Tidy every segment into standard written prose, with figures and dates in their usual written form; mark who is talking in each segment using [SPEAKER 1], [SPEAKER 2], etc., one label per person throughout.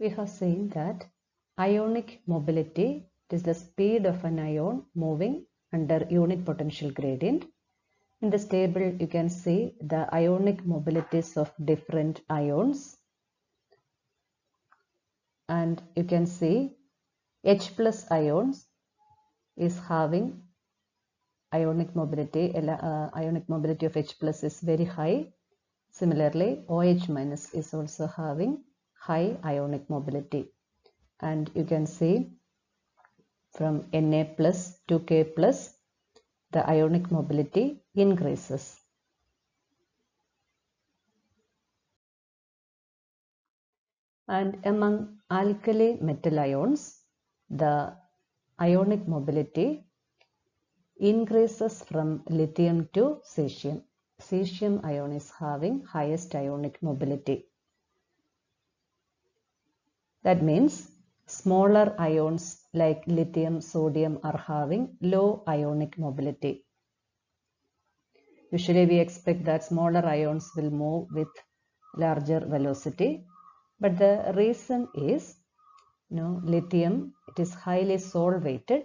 [SPEAKER 1] We have seen that ionic mobility is the speed of an ion moving under unit potential gradient. In this table, you can see the ionic mobilities of different ions. And you can see H plus ions is having ionic mobility. Ionic mobility of H plus is very high. Similarly, OH minus is also having high ionic mobility. And you can see from Na plus to K plus, the ionic mobility increases. And among alkali metal ions, the ionic mobility increases from lithium to cesium. Cesium ion is having highest ionic mobility. That means smaller ions like lithium, sodium are having low ionic mobility. Usually we expect that smaller ions will move with larger velocity, but the reason is, lithium, it is highly solvated,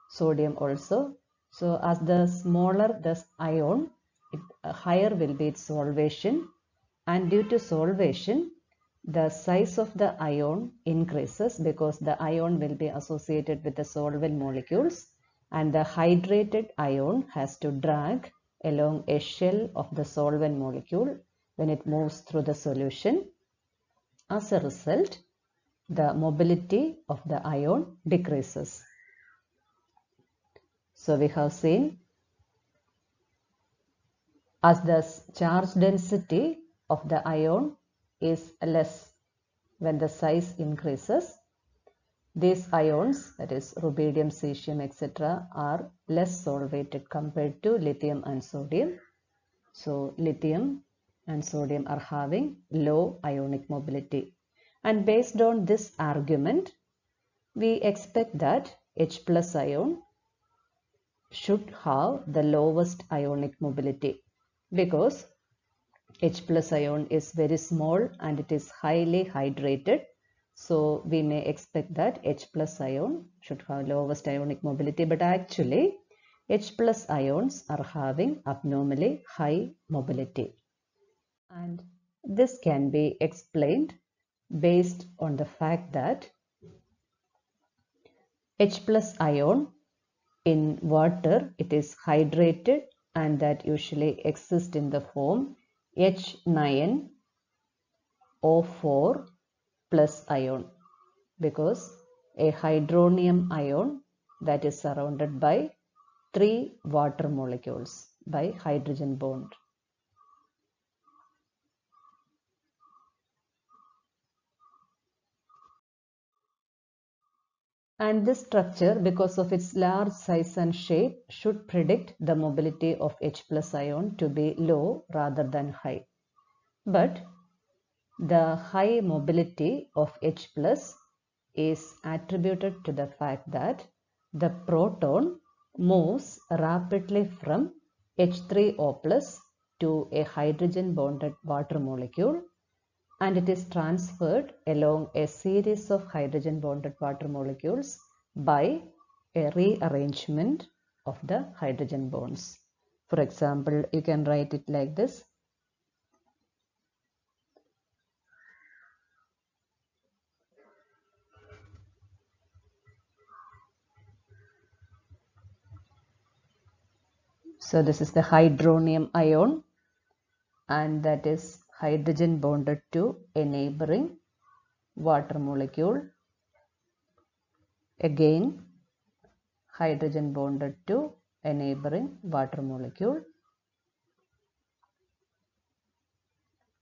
[SPEAKER 1] sodium also. So as the smaller the ion, higher will be its solvation, and due to solvation, the size of the ion increases because the ion will be associated with the solvent molecules, and the hydrated ion has to drag along a shell of the solvent molecule when it moves through the solution. As a result, the mobility of the ion decreases. So we have seen as the charge density of the ion is less when the size increases, these ions, that is rubidium, cesium, etc., are less solvated compared to lithium and sodium. So lithium and sodium are having low ionic mobility. And based on this argument, we expect that H plus ion should have the lowest ionic mobility because H plus ion is very small and it is highly hydrated. So we may expect that H plus ion should have lowest ionic mobility, but actually H plus ions are having abnormally high mobility. And this can be explained based on the fact that H plus ion in water, it is hydrated and that usually exists in the form H9O4 plus ion, because a hydronium ion that is surrounded by 3 water molecules by hydrogen bond. And this structure, because of its large size and shape, should predict the mobility of H plus ion to be low rather than high. But the high mobility of H plus is attributed to the fact that the proton moves rapidly from H3O plus to a hydrogen bonded water molecule, and it is transferred along a series of hydrogen bonded water molecules by a rearrangement of the hydrogen bonds. For example, you can write it like this. So this is the hydronium ion, and that is hydrogen bonded to a neighboring water molecule. Again, hydrogen bonded to a neighboring water molecule.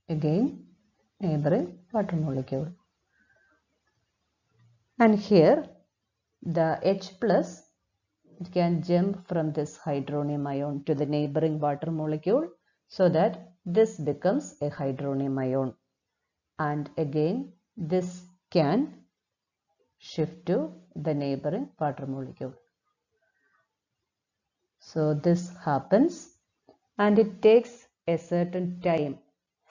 [SPEAKER 1] Again, neighboring water molecule. And here, the H plus, it can jump from this hydronium ion to the neighboring water molecule, so that this becomes a hydronium ion. And again, this can shift to the neighboring water molecule. So this happens, and it takes a certain time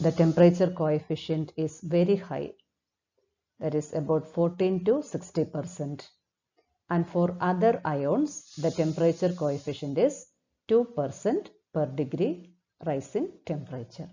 [SPEAKER 1] the temperature coefficient is very high, that is about 14 to 60%. And for other ions, the temperature coefficient is 2% per degree rise in temperature.